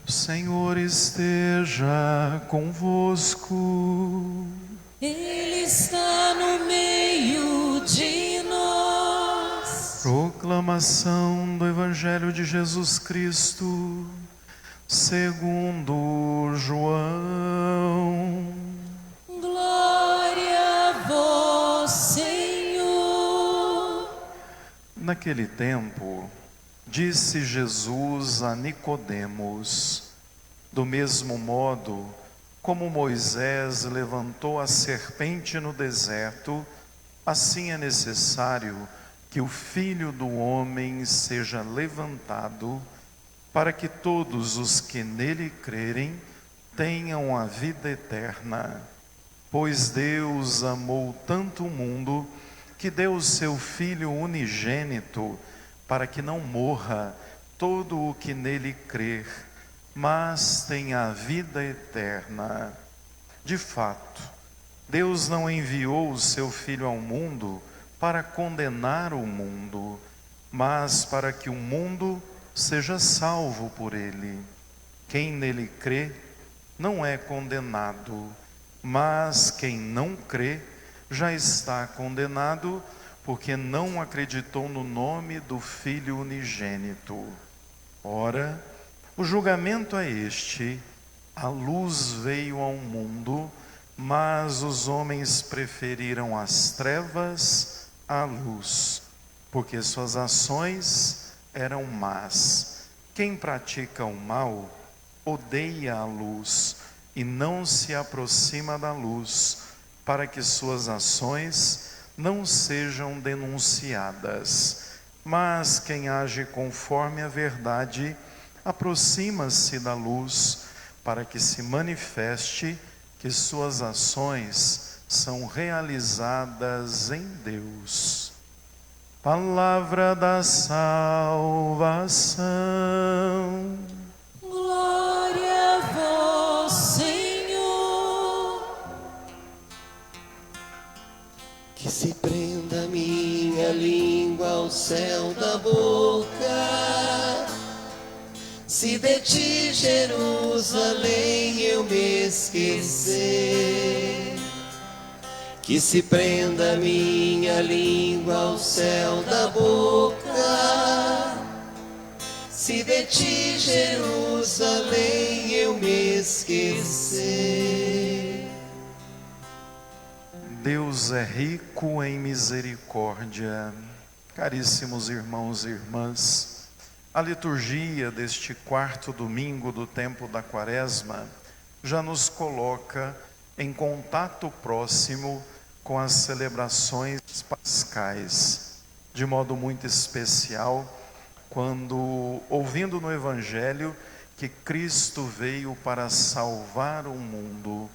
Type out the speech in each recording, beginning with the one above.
O Senhor esteja convosco. Ele está no meio de nós. Proclamação do Evangelho de Jesus Cristo, segundo João. Glória a vós, Senhor. Naquele tempo, disse Jesus a Nicodemos: do mesmo modo como Moisés levantou a serpente no deserto, assim é necessário que o Filho do Homem seja levantado, para que todos os que nele crerem tenham a vida eterna. Pois Deus amou tanto o mundo, que deu o seu Filho unigênito, para que não morra todo o que nele crer, mas tenha a vida eterna. De fato, Deus não enviou o seu Filho ao mundo para condenar o mundo, mas para que o mundo seja salvo por ele. Quem nele crê não é condenado, mas quem não crê já está condenado, porque não acreditou no nome do Filho unigênito. Ora, o julgamento é este: a luz veio ao mundo, mas os homens preferiram as trevas à luz, porque suas ações eram más. Quem pratica o mal odeia a luz e não se aproxima da luz, para que suas ações não sejam denunciadas. Mas quem age conforme a verdade aproxima-se da luz, para que se manifeste que suas ações são realizadas em Deus. Palavra da salvação. Glória a vós, Senhor. Que se prenda minha língua ao céu da boca, se de ti, Jerusalém, eu me esquecer. Que se prenda minha língua ao céu da boca, se de ti, Jerusalém, eu me esquecer. Deus é rico em misericórdia. Caríssimos irmãos e irmãs, a liturgia deste quarto domingo do tempo da Quaresma já nos coloca em contato próximo com as celebrações pascais, de modo muito especial, quando, ouvindo no Evangelho que Cristo veio para salvar o mundo,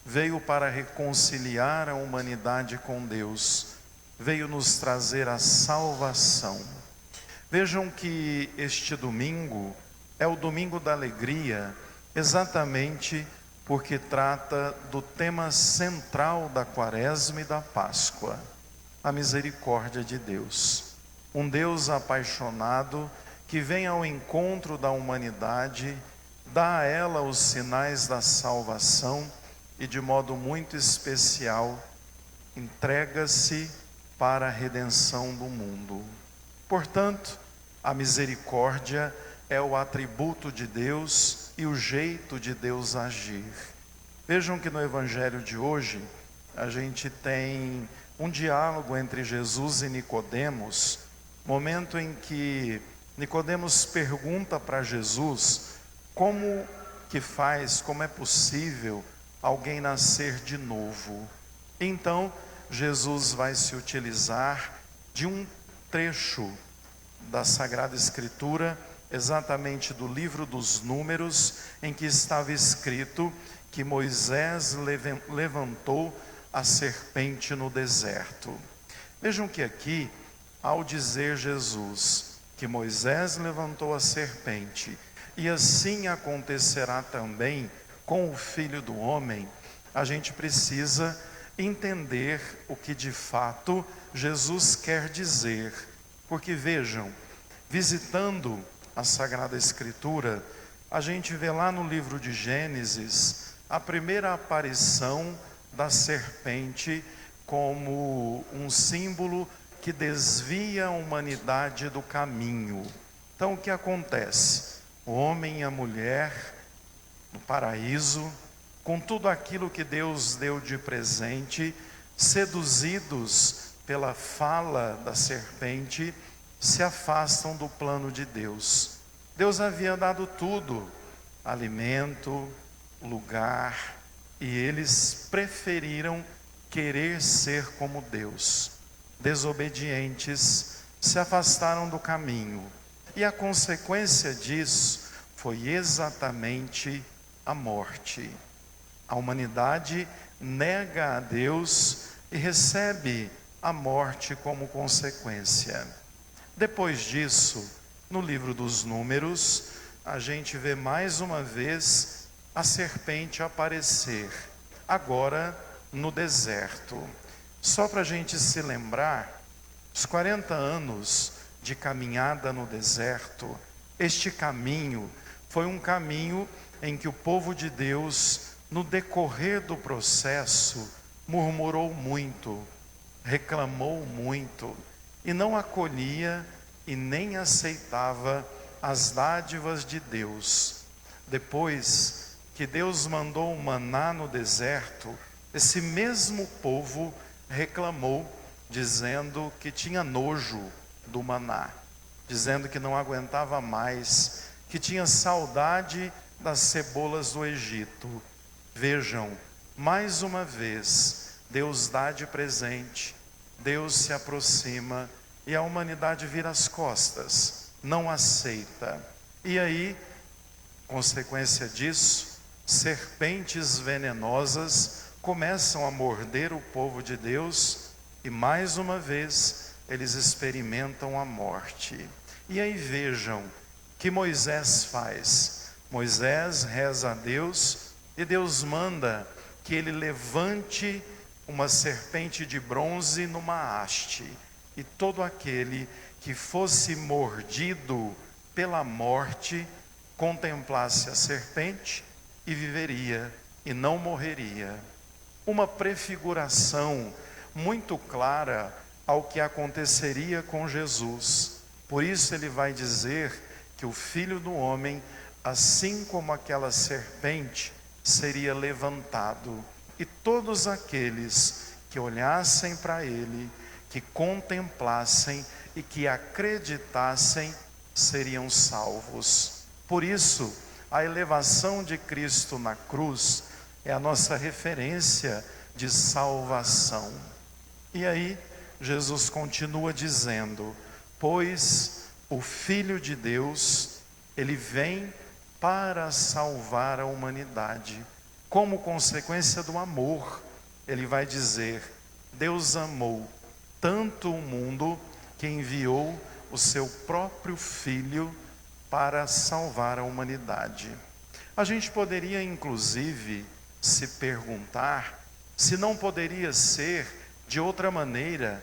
veio para reconciliar a humanidade com Deus, veio nos trazer a salvação. Vejam que este domingo é o domingo da alegria, exatamente porque trata do tema central da Quaresma e da Páscoa, a misericórdia de Deus. Um Deus apaixonado que vem ao encontro da humanidade, dá a ela os sinais da salvação e, de modo muito especial, entrega-se para a redenção do mundo. Portanto, a misericórdia é o atributo de Deus e o jeito de Deus agir. Vejam que no Evangelho de hoje, a gente tem um diálogo entre Jesus e Nicodemos, momento em que Nicodemos pergunta para Jesus como que faz, como é possível alguém nascer de novo. Então, Jesus vai se utilizar de um trecho da Sagrada Escritura, exatamente do livro dos Números, em que estava escrito que Moisés levantou a serpente no deserto. Vejam que aqui, ao dizer Jesus que Moisés levantou a serpente, e assim acontecerá também com o Filho do Homem, a gente precisa entender o que de fato Jesus quer dizer. Porque vejam, visitando a Sagrada Escritura, a gente vê lá no livro de Gênesis a primeira aparição da serpente como um símbolo que desvia a humanidade do caminho. Então o que acontece? O homem e a mulher no paraíso, com tudo aquilo que Deus deu de presente, seduzidos pela fala da serpente, se afastam do plano de Deus. Deus havia dado tudo, alimento, lugar, e eles preferiram querer ser como Deus. Desobedientes, se afastaram do caminho. E a consequência disso foi exatamente a morte. A humanidade nega a Deus e recebe a morte como consequência. Depois disso, no livro dos Números, a gente vê mais uma vez a serpente aparecer, agora no deserto. Só para a gente se lembrar, os 40 anos de caminhada no deserto, este caminho foi um caminho em que o povo de Deus, no decorrer do processo, murmurou muito, reclamou muito, e não acolhia e nem aceitava as dádivas de Deus. Depois que Deus mandou o maná no deserto, esse mesmo povo reclamou, dizendo que tinha nojo do maná, dizendo que não aguentava mais, que tinha saudade das cebolas do Egito. Vejam, mais uma vez, Deus dá de presente, Deus se aproxima e a humanidade vira as costas, não aceita. E aí, consequência disso, serpentes venenosas começam a morder o povo de Deus e mais uma vez eles experimentam a morte. E aí vejam que Moisés faz. Moisés reza a Deus e Deus manda que ele levante uma serpente de bronze numa haste, e todo aquele que fosse mordido pela morte contemplasse a serpente e viveria e não morreria. Uma prefiguração muito clara ao que aconteceria com Jesus. Por isso ele vai dizer que o Filho do Homem, assim como aquela serpente, seria levantado, e todos aqueles que olhassem para ele, que contemplassem e que acreditassem, seriam salvos. Por isso, a elevação de Cristo na cruz é a nossa referência de salvação. E aí, Jesus continua dizendo: pois o Filho de Deus, ele vem para salvar a humanidade. Como consequência do amor, ele vai dizer: Deus amou tanto o mundo que enviou o seu próprio Filho para salvar a humanidade. A gente poderia inclusive se perguntar se não poderia ser de outra maneira.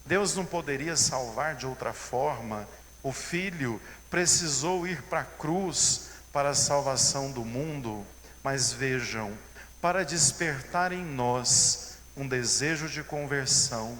Deus não poderia salvar de outra forma. O Filho precisou ir para a cruz para a salvação do mundo. Mas vejam, para despertar em nós um desejo de conversão,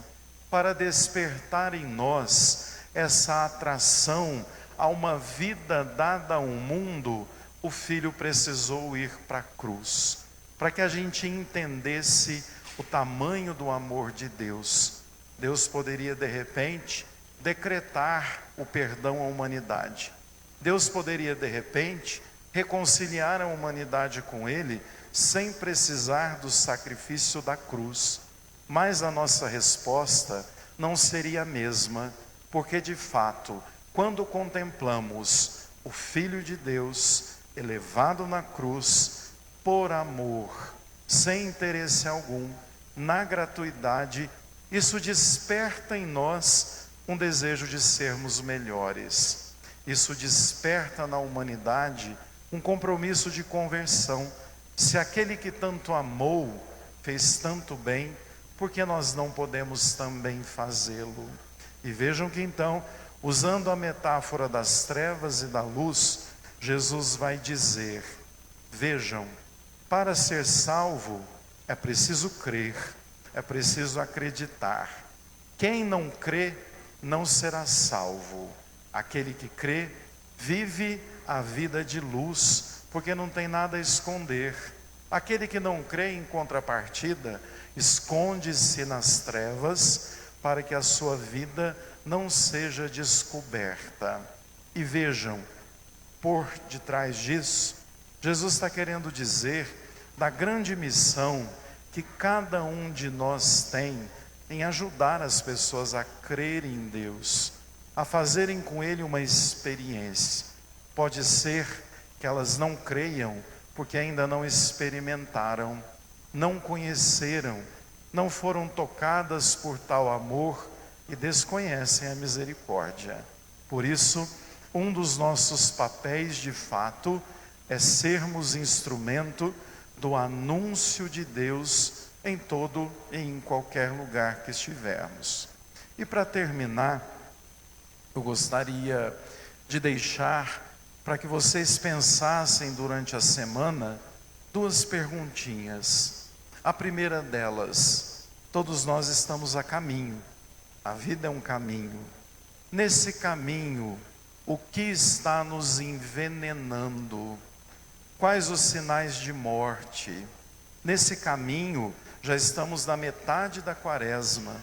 para despertar em nós essa atração a uma vida dada ao mundo, o Filho precisou ir para a cruz, para que a gente entendesse o tamanho do amor de Deus. Deus poderia de repente decretar o perdão à humanidade. Deus poderia de repente reconciliar a humanidade com Ele sem precisar do sacrifício da cruz. Mas a nossa resposta não seria a mesma, porque de fato, quando contemplamos o Filho de Deus elevado na cruz, por amor, sem interesse algum, na gratuidade, isso desperta em nós um desejo de sermos melhores. Isso desperta na humanidade um compromisso de conversão. Se aquele que tanto amou fez tanto bem, por que nós não podemos também fazê-lo? E vejam que então, usando a metáfora das trevas e da luz, Jesus vai dizer: vejam, para ser salvo é preciso crer, é preciso acreditar. Quem não crê não será salvo. Aquele que crê vive a vida de luz, porque não tem nada a esconder. Aquele que não crê, em contrapartida, esconde-se nas trevas para que a sua vida não seja descoberta. E vejam, por detrás disso, Jesus está querendo dizer da grande missão que cada um de nós tem em ajudar as pessoas a crerem em Deus, a fazerem com Ele uma experiência. Pode ser que elas não creiam porque ainda não experimentaram, não conheceram, não foram tocadas por tal amor e desconhecem a misericórdia. Por isso, um dos nossos papéis de fato é sermos instrumento do anúncio de Deus em todo e em qualquer lugar que estivermos. E para terminar, eu gostaria de deixar para que vocês pensassem durante a semana duas perguntinhas. A primeira delas: todos nós estamos a caminho, a vida é um caminho. Nesse caminho, o que está nos envenenando? Quais os sinais de morte? Nesse caminho, já estamos na metade da quaresma.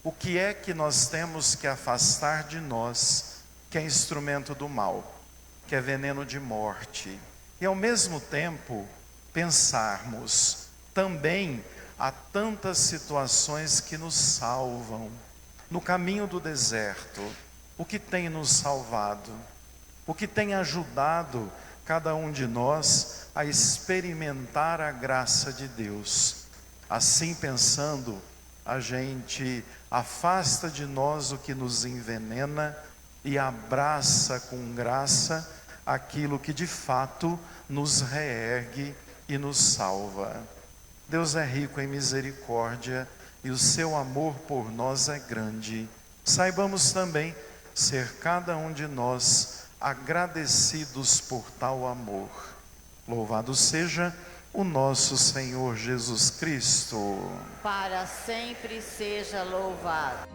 O que é que nós temos que afastar de nós, que é instrumento do mal, que é veneno de morte? E ao mesmo tempo, pensarmos, também há tantas situações que nos salvam. No caminho do deserto, o que tem nos salvado? O que tem ajudado cada um de nós a experimentar a graça de Deus? Assim pensando, a gente afasta de nós o que nos envenena e abraça com graça aquilo que de fato nos reergue e nos salva. Deus é rico em misericórdia e o seu amor por nós é grande. Saibamos também ser cada um de nós agradecidos por tal amor. Louvado seja o nosso Senhor Jesus Cristo. Para sempre seja louvado.